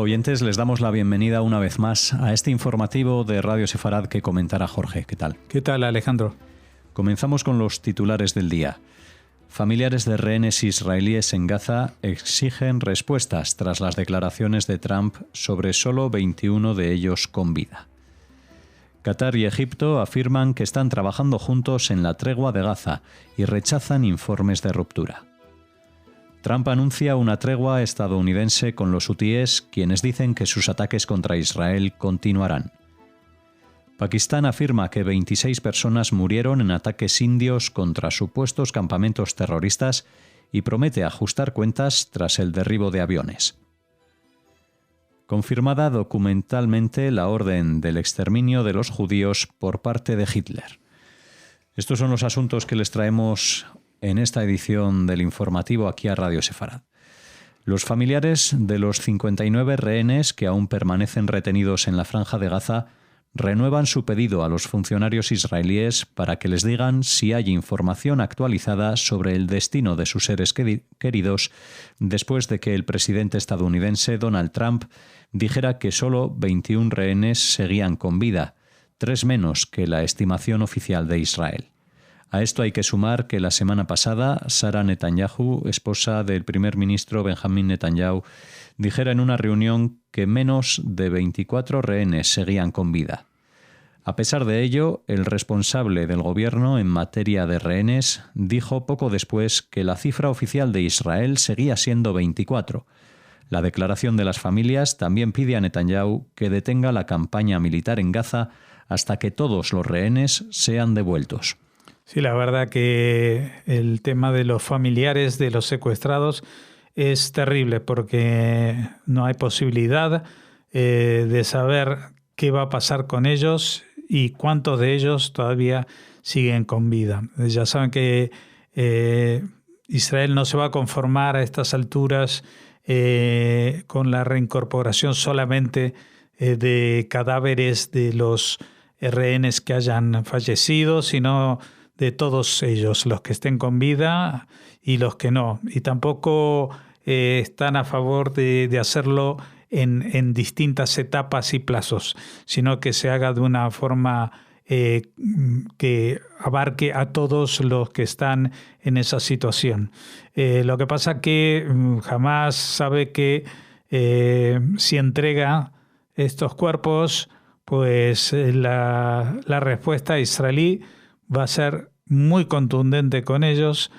oyentes? Les damos la bienvenida una vez más a este informativo de Radio Sefarad que comentará Jorge. ¿Qué tal? ¿Qué tal, Alejandro? Comenzamos con los titulares del día. Familiares de rehenes israelíes en Gaza exigen respuestas tras las declaraciones de Trump sobre solo 21 de ellos con vida. Qatar y Egipto afirman que están trabajando juntos en la tregua de Gaza y rechazan informes de ruptura. Trump anuncia una tregua estadounidense con los hutíes, quienes dicen que sus ataques contra Israel continuarán. Pakistán afirma que 26 personas murieron en ataques indios contra supuestos campamentos terroristas y promete ajustar cuentas tras el derribo de aviones. Confirmada documentalmente la orden del exterminio de los judíos por parte de Hitler. Estos son los asuntos que les traemos en esta edición del informativo aquí a Radio Sefarad. Los familiares de los 59 rehenes que aún permanecen retenidos en la Franja de Gaza renuevan su pedido a los funcionarios israelíes para que les digan si hay información actualizada sobre el destino de sus seres queridos después de que el presidente estadounidense Donald Trump dijera que solo 21 rehenes seguían con vida, 3 menos que la estimación oficial de Israel. A esto hay que sumar que la semana pasada Sara Netanyahu, esposa del primer ministro Benjamín Netanyahu, dijera en una reunión que menos de 24 rehenes seguían con vida. A pesar de ello, el responsable del gobierno en materia de rehenes dijo poco después que la cifra oficial de Israel seguía siendo 24. La declaración de las familias también pide a Netanyahu que detenga la campaña militar en Gaza hasta que todos los rehenes sean devueltos. Sí, la verdad que el tema de los familiares de los secuestrados es terrible porque no hay posibilidad de saber qué va a pasar con ellos y cuántos de ellos todavía siguen con vida. Ya saben que Israel no se va a conformar a estas alturas con la reincorporación solamente de cadáveres de los rehenes que hayan fallecido, sino de todos ellos, los que estén con vida y los que no. Y tampoco están a favor de hacerlo en distintas etapas y plazos, sino que se haga de una forma que abarque a todos los que están en esa situación. Lo que pasa que jamás sabe que si entrega estos cuerpos, pues la respuesta israelí va a ser muy contundente con ellos.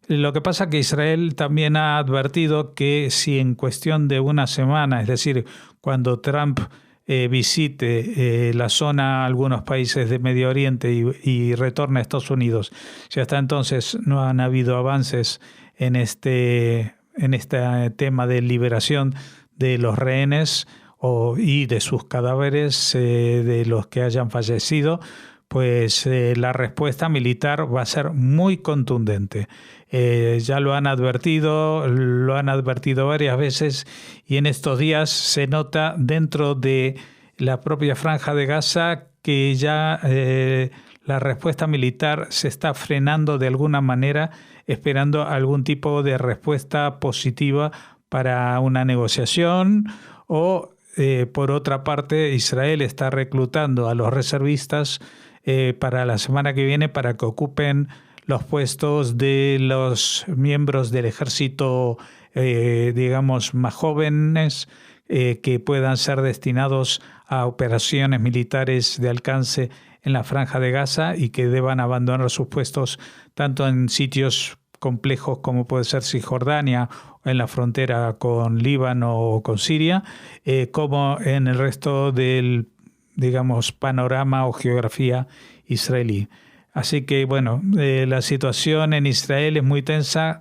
Lo que pasa es que Israel también ha advertido que si en cuestión de una semana, es decir, cuando Trump visite la zona, algunos países de Medio Oriente y retorne a Estados Unidos, si hasta entonces no han habido avances en este tema de liberación de los rehenes y de sus cadáveres, de los que hayan fallecido, pues la respuesta militar va a ser muy contundente. Ya lo han advertido varias veces y en estos días se nota dentro de la propia Franja de Gaza que ya la respuesta militar se está frenando de alguna manera, esperando algún tipo de respuesta positiva para una negociación o, por otra parte, Israel está reclutando a los reservistas para la semana que viene para que ocupen los puestos de los miembros del ejército, digamos, más jóvenes, que puedan ser destinados a operaciones militares de alcance en la Franja de Gaza y que deban abandonar sus puestos tanto en sitios complejos como puede ser Cisjordania o en la frontera con Líbano o con Siria, como en el resto del, digamos, panorama o geografía israelí. Así que, bueno, la situación en Israel es muy tensa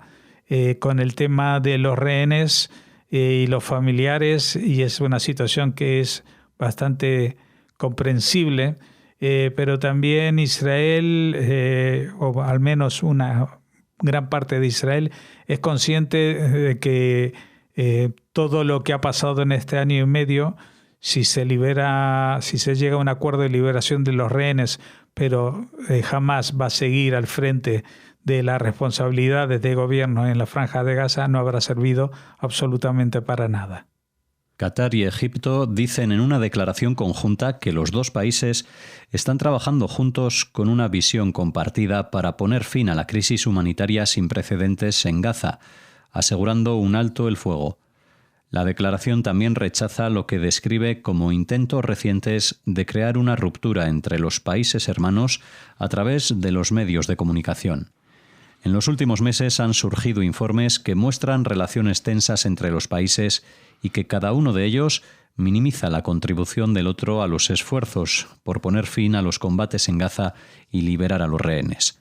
con el tema de los rehenes y los familiares, y es una situación que es bastante comprensible, pero también Israel, o al menos una gran parte de Israel, es consciente de que todo lo que ha pasado en este año y medio, si se llega a un acuerdo de liberación de los rehenes, pero jamás va a seguir al frente de las responsabilidades de gobierno en la Franja de Gaza, no habrá servido absolutamente para nada. Qatar y Egipto dicen en una declaración conjunta que los dos países están trabajando juntos con una visión compartida para poner fin a la crisis humanitaria sin precedentes en Gaza, asegurando un alto el fuego. La declaración también rechaza lo que describe como intentos recientes de crear una ruptura entre los países hermanos a través de los medios de comunicación. En los últimos meses han surgido informes que muestran relaciones tensas entre los países y que cada uno de ellos minimiza la contribución del otro a los esfuerzos por poner fin a los combates en Gaza y liberar a los rehenes.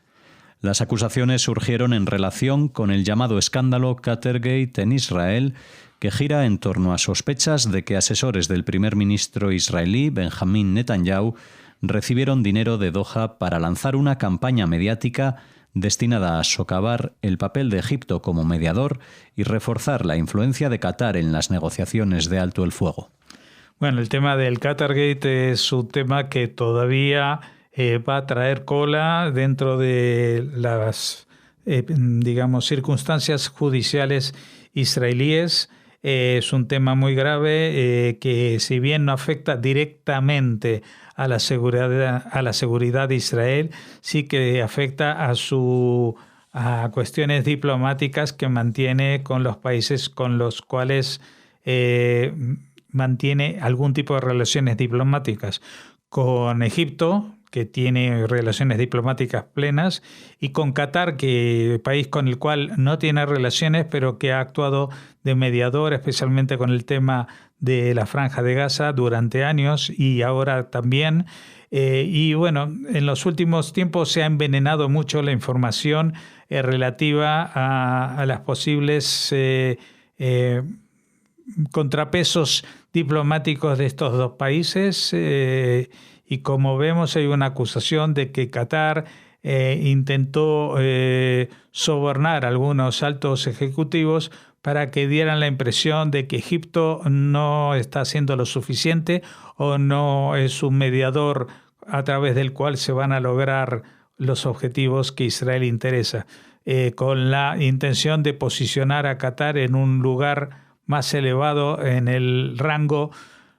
Las acusaciones surgieron en relación con el llamado escándalo Qatargate en Israel, que gira en torno a sospechas de que asesores del primer ministro israelí Benjamín Netanyahu recibieron dinero de Doha para lanzar una campaña mediática destinada a socavar el papel de Egipto como mediador y reforzar la influencia de Qatar en las negociaciones de alto el fuego. Bueno, el tema del Qatargate es un tema que todavía va a traer cola dentro de las, circunstancias judiciales israelíes. Es un tema muy grave que, si bien no afecta directamente a la seguridad de Israel, sí que afecta a cuestiones diplomáticas que mantiene con los países con los cuales mantiene algún tipo de relaciones diplomáticas. Con Egipto, que tiene relaciones diplomáticas plenas, y con Qatar, que país con el cual no tiene relaciones, pero que ha actuado de mediador, especialmente con el tema de la Franja de Gaza durante años y ahora también. Y bueno, en los últimos tiempos se ha envenenado mucho la información relativa a las posibles contrapesos diplomáticos de estos dos países. Y como vemos, hay una acusación de que Qatar intentó sobornar a algunos altos ejecutivos para que dieran la impresión de que Egipto no está haciendo lo suficiente o no es un mediador a través del cual se van a lograr los objetivos que Israel interesa, con la intención de posicionar a Qatar en un lugar más elevado en el rango,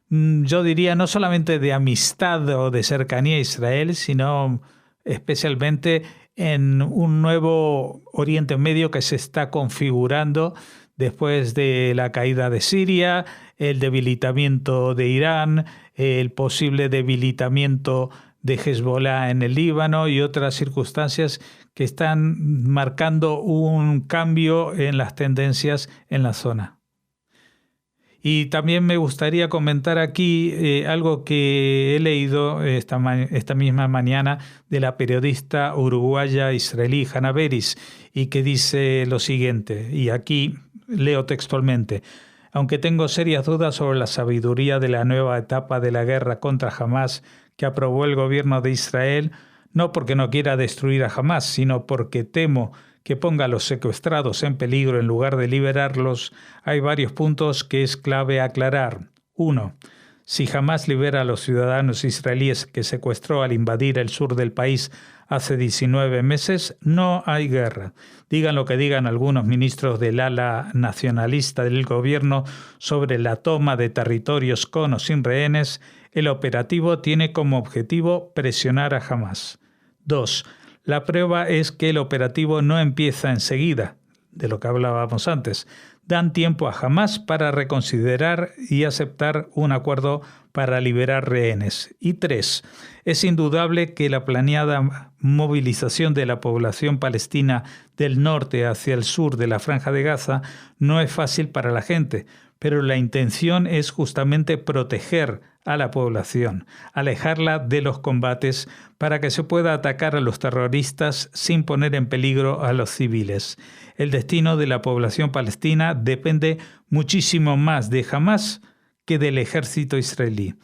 yo diría, no solamente de amistad o de cercanía a Israel, sino especialmente en un nuevo Oriente Medio que se está configurando después de la caída de Siria, el debilitamiento de Irán, el posible debilitamiento de Hezbollah en el Líbano y otras circunstancias que están marcando un cambio en las tendencias en la zona. Y también me gustaría comentar aquí algo que he leído esta misma mañana de la periodista uruguaya israelí Hannah Beris, y que dice lo siguiente, y aquí leo textualmente: aunque tengo serias dudas sobre la sabiduría de la nueva etapa de la guerra contra Hamás que aprobó el gobierno de Israel, no porque no quiera destruir a Hamás, sino porque temo que ponga a los secuestrados en peligro en lugar de liberarlos, hay varios puntos que es clave aclarar. 1. Si Hamás libera a los ciudadanos israelíes que secuestró al invadir el sur del país hace 19 meses, no hay guerra. Digan lo que digan algunos ministros del ala nacionalista del gobierno sobre la toma de territorios con o sin rehenes, el operativo tiene como objetivo presionar a Hamás. 2. La prueba es que el operativo no empieza enseguida, de lo que hablábamos antes. Dan tiempo a Hamás para reconsiderar y aceptar un acuerdo para liberar rehenes. Y 3. Es indudable que la planeada movilización de la población palestina del norte hacia el sur de la Franja de Gaza no es fácil para la gente, pero la intención es justamente proteger a la población, alejarla de los combates para que se pueda atacar a los terroristas sin poner en peligro a los civiles. El destino de la población palestina depende muchísimo más de Hamás que del ejército israelí.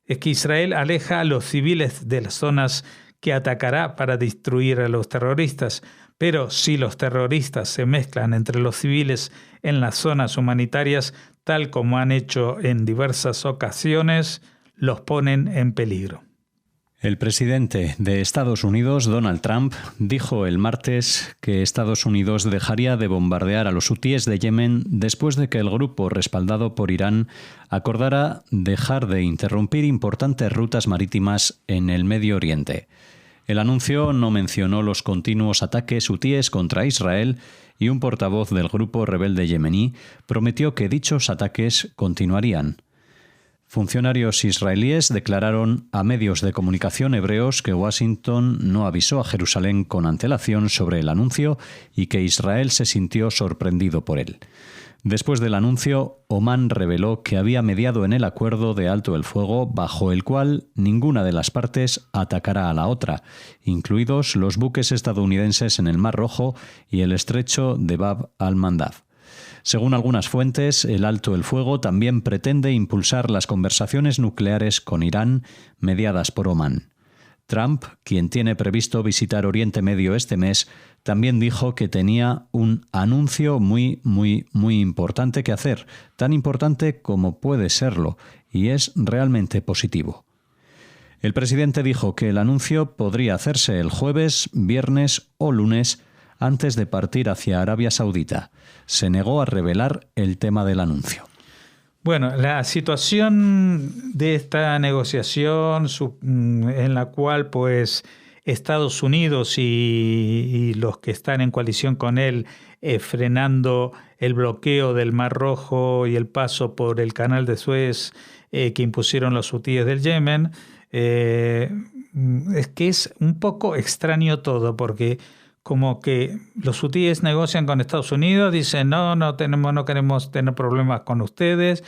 Es que Israel aleja a los civiles de las zonas que atacará para destruir a los terroristas, pero si los terroristas se mezclan entre los civiles en las zonas humanitarias, tal como han hecho en diversas ocasiones, los ponen en peligro. El presidente de Estados Unidos, Donald Trump, dijo el martes que Estados Unidos dejaría de bombardear a los hutíes de Yemen después de que el grupo respaldado por Irán acordara dejar de interrumpir importantes rutas marítimas en el Medio Oriente. El anuncio no mencionó los continuos ataques hutíes contra Israel y un portavoz del grupo rebelde yemení prometió que dichos ataques continuarían. Funcionarios israelíes declararon a medios de comunicación hebreos que Washington no avisó a Jerusalén con antelación sobre el anuncio y que Israel se sintió sorprendido por él. Después del anuncio, Omán reveló que había mediado en el acuerdo de alto el fuego bajo el cual ninguna de las partes atacará a la otra, incluidos los buques estadounidenses en el Mar Rojo y el estrecho de Bab al-Mandab. Según algunas fuentes, el alto el fuego también pretende impulsar las conversaciones nucleares con Irán mediadas por Omán. Trump, quien tiene previsto visitar Oriente Medio este mes, también dijo que tenía un anuncio muy importante que hacer, tan importante como puede serlo, y es realmente positivo. El presidente dijo que el anuncio podría hacerse el jueves, viernes o lunes antes de partir hacia Arabia Saudita. Se negó a revelar el tema del anuncio. Bueno, la situación de esta negociación en la cual pues Estados Unidos y los que están en coalición con él frenando el bloqueo del Mar Rojo y el paso por el Canal de Suez que impusieron los hutíes del Yemen, es que es un poco extraño todo porque como que los hutíes negocian con Estados Unidos, dicen no queremos tener problemas con ustedes,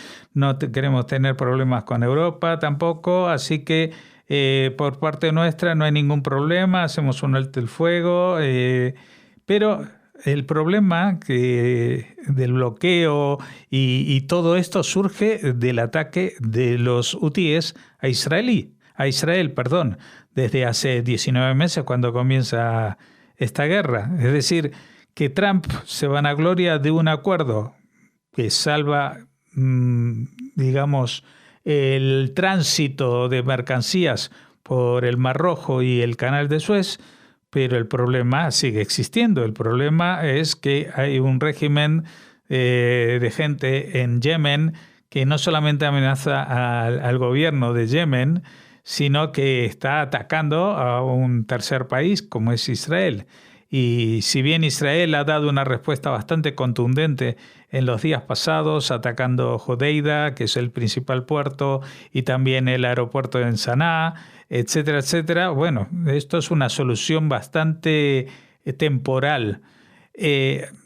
queremos tener problemas con Europa tampoco, así que por parte nuestra no hay ningún problema, hacemos un alto el fuego, pero el problema del bloqueo y todo esto surge del ataque de los hutíes a Israel, desde hace 19 meses cuando comienza esta guerra. Es decir, que Trump se vanagloria de un acuerdo que salva, digamos, el tránsito de mercancías por el Mar Rojo y el Canal de Suez, pero el problema sigue existiendo. El problema es que hay un régimen de gente en Yemen que no solamente amenaza al gobierno de Yemen, sino que está atacando a un tercer país como es Israel. Y si bien Israel ha dado una respuesta bastante contundente en los días pasados, atacando Hodeida, que es el principal puerto, y también el aeropuerto de Saná, etcétera, etcétera, bueno, esto es una solución bastante temporal.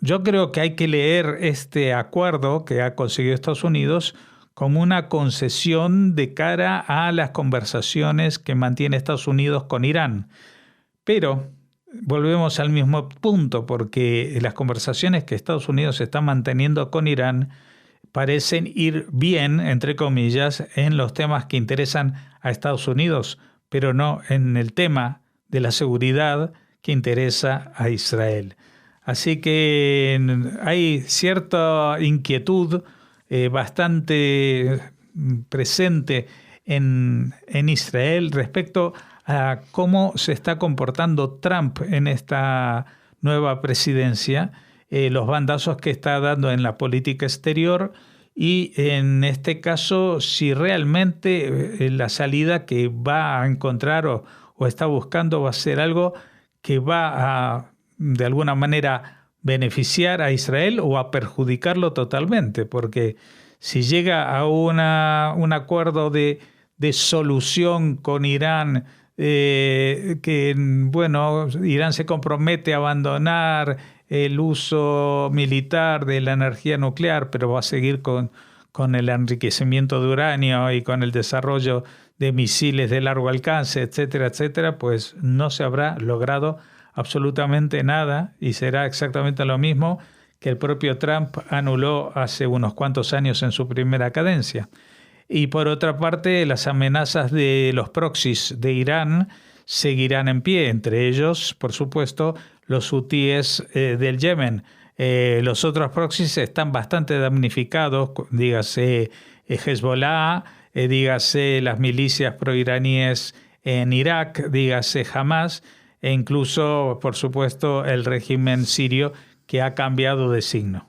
Yo creo que hay que leer este acuerdo que ha conseguido Estados Unidos como una concesión de cara a las conversaciones que mantiene Estados Unidos con Irán. Pero volvemos al mismo punto, porque las conversaciones que Estados Unidos está manteniendo con Irán parecen ir bien, entre comillas, en los temas que interesan a Estados Unidos, pero no en el tema de la seguridad que interesa a Israel. Así que hay cierta inquietud bastante presente en Israel respecto a cómo se está comportando Trump en esta nueva presidencia, los bandazos que está dando en la política exterior y en este caso si realmente la salida que va a encontrar o está buscando va a ser algo que va a de alguna manera beneficiar a Israel o a perjudicarlo totalmente, porque si llega a un acuerdo de solución con Irán, que bueno, Irán se compromete a abandonar el uso militar de la energía nuclear, pero va a seguir con el enriquecimiento de uranio y con el desarrollo de misiles de largo alcance, etcétera, etcétera, pues no se habrá logrado absolutamente nada y será exactamente lo mismo que el propio Trump anuló hace unos cuantos años en su primera cadencia. Y por otra parte, las amenazas de los proxies de Irán seguirán en pie, entre ellos, por supuesto, los hutíes del Yemen. Los otros proxies están bastante damnificados, dígase Hezbollah, dígase las milicias proiraníes en Irak, dígase Hamás, e incluso, por supuesto, el régimen sirio, que ha cambiado de signo.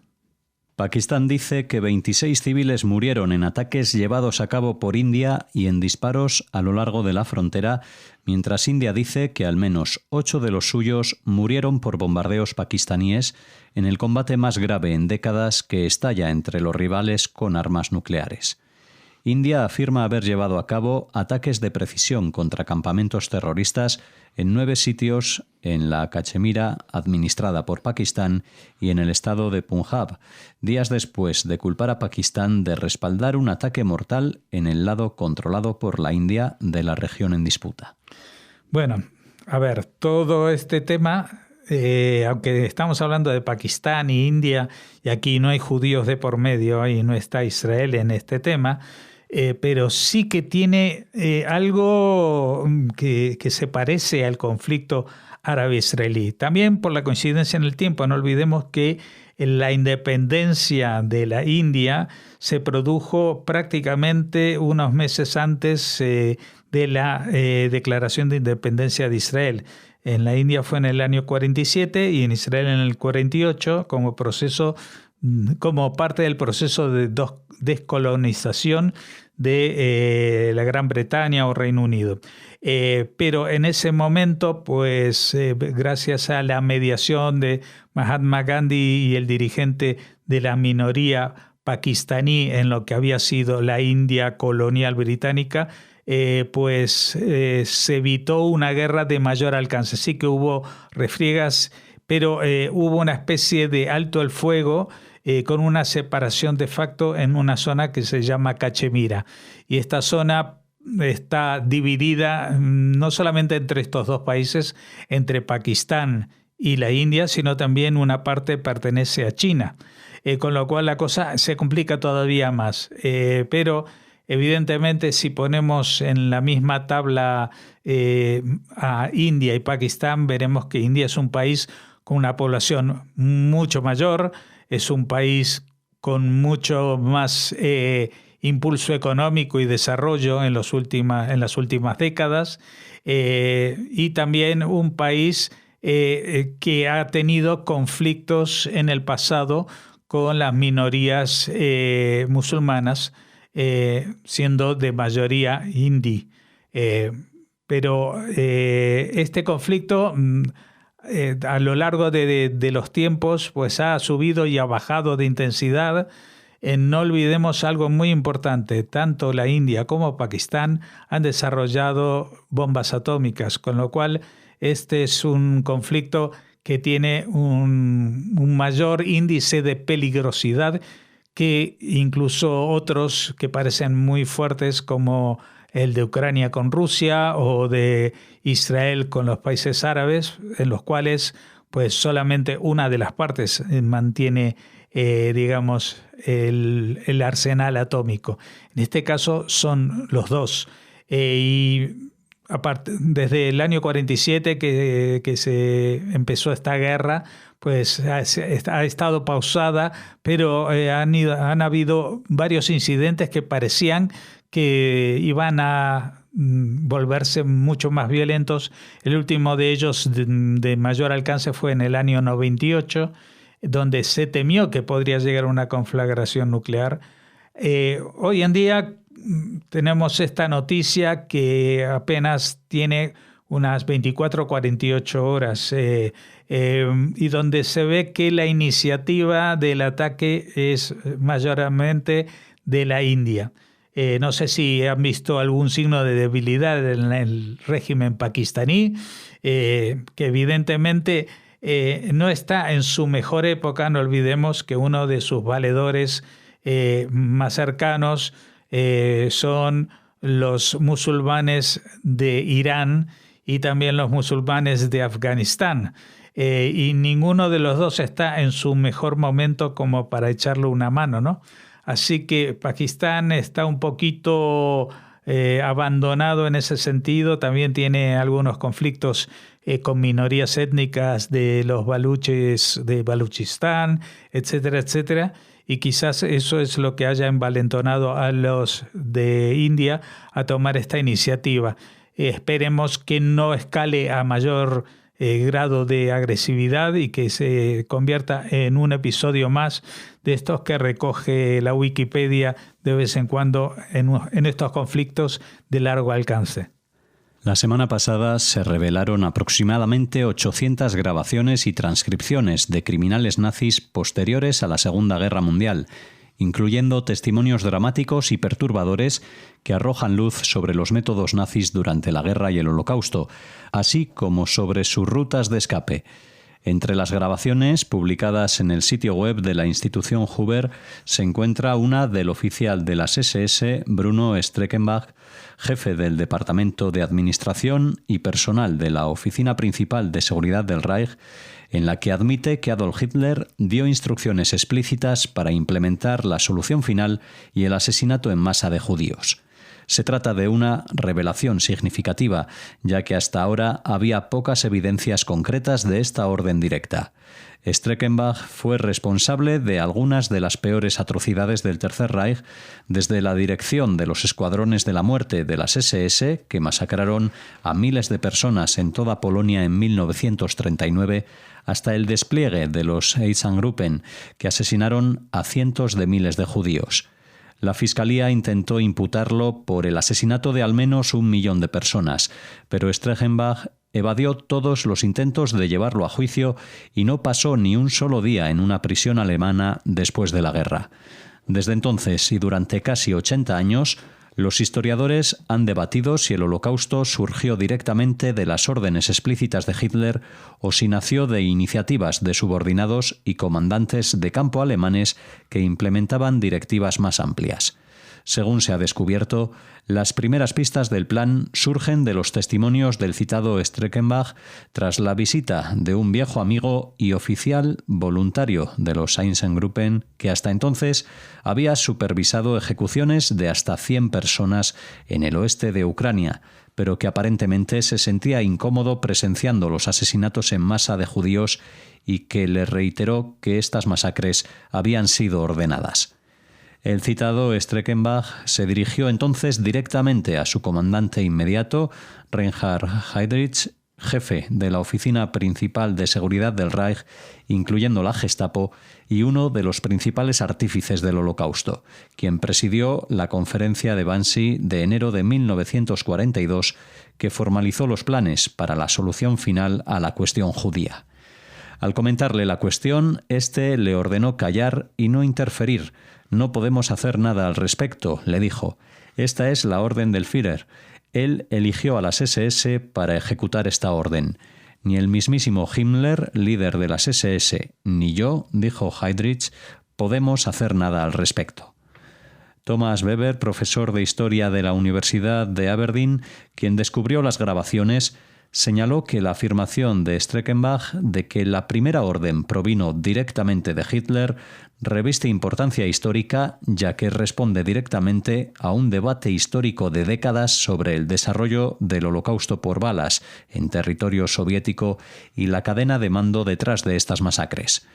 Pakistán dice que 26 civiles murieron en ataques llevados a cabo por India y en disparos a lo largo de la frontera, mientras India dice que al menos 8 de los suyos murieron por bombardeos pakistaníes en el combate más grave en décadas que estalla entre los rivales con armas nucleares. India afirma haber llevado a cabo ataques de precisión contra campamentos terroristas en 9 sitios en la Cachemira administrada por Pakistán y en el estado de Punjab, días después de culpar a Pakistán de respaldar un ataque mortal en el lado controlado por la India de la región en disputa. Bueno, a ver, todo este tema, aunque estamos hablando de Pakistán y India, y aquí no hay judíos de por medio y no está Israel en este tema, pero sí que tiene algo que se parece al conflicto árabe-israelí. También por la coincidencia en el tiempo, no olvidemos que la independencia de la India se produjo prácticamente unos meses antes de la declaración de independencia de Israel. En la India fue en el año 47 y en Israel en el 48 como parte del proceso de descolonización de la Gran Bretaña o Reino Unido. Pero en ese momento, pues gracias a la mediación de Mahatma Gandhi y el dirigente de la minoría pakistaní en lo que había sido la India colonial británica, se evitó una guerra de mayor alcance. Sí que hubo refriegas, pero hubo una especie de alto el fuego con una separación de facto en una zona que se llama Cachemira. Y esta zona está dividida no solamente entre estos dos países, entre Pakistán y la India, sino también una parte pertenece a China, con lo cual la cosa se complica todavía más. Pero evidentemente si ponemos en la misma tabla a India y Pakistán, veremos que India es un país con una población mucho mayor, es un país con mucho más impulso económico y desarrollo en las últimas décadas, y también un país que ha tenido conflictos en el pasado con las minorías musulmanas, siendo de mayoría hindi. Pero este conflicto a lo largo de los tiempos pues ha subido y ha bajado de intensidad. No olvidemos algo muy importante, tanto la India como Pakistán han desarrollado bombas atómicas, con lo cual este es un conflicto que tiene un mayor índice de peligrosidad que incluso otros que parecen muy fuertes como el de Ucrania con Rusia o de Israel con los países árabes, en los cuales pues solamente una de las partes mantiene el arsenal atómico. En este caso son los dos. Y aparte, desde el año 47 que se empezó esta guerra, pues ha estado pausada, pero han habido varios incidentes que parecían que iban a volverse mucho más violentos. El último de ellos de mayor alcance fue en el año 98, donde se temió que podría llegar a una conflagración nuclear. Hoy en día tenemos esta noticia que apenas tiene unas 24 o 48 horas y donde se ve que la iniciativa del ataque es mayormente de la India. No sé si han visto algún signo de debilidad en el régimen pakistaní, que evidentemente no está en su mejor época. No olvidemos que uno de sus valedores más cercanos son los musulmanes de Irán y también los musulmanes de Afganistán. Y ninguno de los dos está en su mejor momento como para echarle una mano, ¿no? Así que Pakistán está un poquito abandonado en ese sentido. También tiene algunos conflictos con minorías étnicas de los baluches de Baluchistán, etcétera, etcétera. Y quizás eso es lo que haya envalentonado a los de India a tomar esta iniciativa. esperemos que no escale a mayor grado de agresividad y que se convierta en un episodio más de estos que recoge la Wikipedia de vez en cuando en estos conflictos de largo alcance. La semana pasada se revelaron aproximadamente 800 grabaciones y transcripciones de criminales nazis posteriores a la Segunda Guerra Mundial, incluyendo testimonios dramáticos y perturbadores que arrojan luz sobre los métodos nazis durante la guerra y el Holocausto, así como sobre sus rutas de escape. Entre las grabaciones publicadas en el sitio web de la institución Hoover se encuentra una del oficial de las SS, Bruno Streckenbach, jefe del Departamento de Administración y personal de la Oficina Principal de Seguridad del Reich, en la que admite que Adolf Hitler dio instrucciones explícitas para implementar la solución final y el asesinato en masa de judíos. Se trata de una revelación significativa, ya que hasta ahora había pocas evidencias concretas de esta orden directa. Streckenbach fue responsable de algunas de las peores atrocidades del Tercer Reich, desde la dirección de los escuadrones de la muerte de las SS, que masacraron a miles de personas en toda Polonia en 1939, hasta el despliegue de los Einsatzgruppen, que asesinaron a cientos de miles de judíos. La Fiscalía intentó imputarlo por el asesinato de al menos 1 millón de personas, pero Streckenbach evadió todos los intentos de llevarlo a juicio y no pasó ni un solo día en una prisión alemana después de la guerra. Desde entonces y durante casi 80 años, los historiadores han debatido si el Holocausto surgió directamente de las órdenes explícitas de Hitler o si nació de iniciativas de subordinados y comandantes de campo alemanes que implementaban directivas más amplias. Según se ha descubierto, las primeras pistas del plan surgen de los testimonios del citado Streckenbach tras la visita de un viejo amigo y oficial voluntario de los Einsatzgruppen que hasta entonces había supervisado ejecuciones de hasta 100 personas en el oeste de Ucrania, pero que aparentemente se sentía incómodo presenciando los asesinatos en masa de judíos y que le reiteró que estas masacres habían sido ordenadas. El citado Streckenbach se dirigió entonces directamente a su comandante inmediato, Reinhard Heydrich, jefe de la Oficina Principal de Seguridad del Reich, incluyendo la Gestapo, y uno de los principales artífices del Holocausto, quien presidió la conferencia de Wannsee de enero de 1942, que formalizó los planes para la solución final a la cuestión judía. Al comentarle la cuestión, este le ordenó callar y no interferir. «No podemos hacer nada al respecto», le dijo. «Esta es la orden del Führer. Él eligió a las SS para ejecutar esta orden. Ni el mismísimo Himmler, líder de las SS, ni yo», dijo Heydrich, «podemos hacer nada al respecto». Thomas Weber, profesor de Historia de la Universidad de Aberdeen, quien descubrió las grabaciones, señaló que la afirmación de Streckenbach de que la primera orden provino directamente de Hitler reviste importancia histórica, ya que responde directamente a un debate histórico de décadas sobre el desarrollo del Holocausto por balas en territorio soviético y la cadena de mando detrás de estas masacres.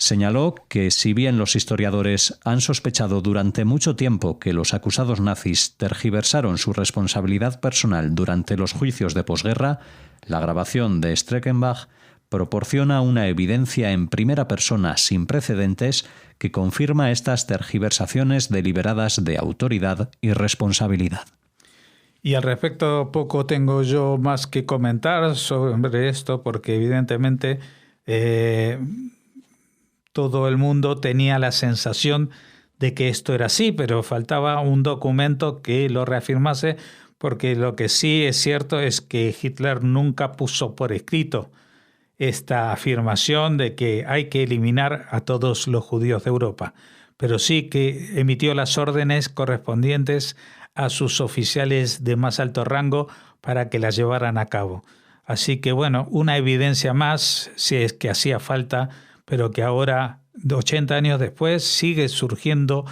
Señaló que si bien los historiadores han sospechado durante mucho tiempo que los acusados nazis tergiversaron su responsabilidad personal durante los juicios de posguerra, la grabación de Streckenbach proporciona una evidencia en primera persona sin precedentes que confirma estas tergiversaciones deliberadas de autoridad y responsabilidad. Y al respecto poco tengo yo más que comentar sobre esto porque evidentemente todo el mundo tenía la sensación de que esto era así, pero faltaba un documento que lo reafirmase, porque lo que sí es cierto es que Hitler nunca puso por escrito esta afirmación de que hay que eliminar a todos los judíos de Europa, pero sí que emitió las órdenes correspondientes a sus oficiales de más alto rango para que las llevaran a cabo. Así que bueno, una evidencia más, si es que hacía falta, pero que ahora, 80 años después, sigue surgiendo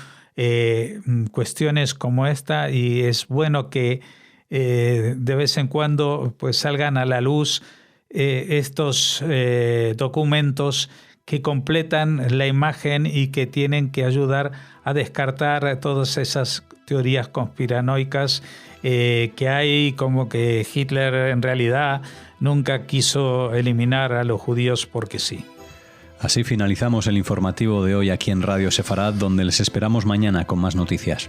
cuestiones como esta y es bueno que de vez en cuando pues salgan a la luz estos documentos que completan la imagen y que tienen que ayudar a descartar todas esas teorías conspiranoicas que hay, como que Hitler en realidad nunca quiso eliminar a los judíos porque sí. Así finalizamos el informativo de hoy aquí en Radio Sefarad, donde les esperamos mañana con más noticias.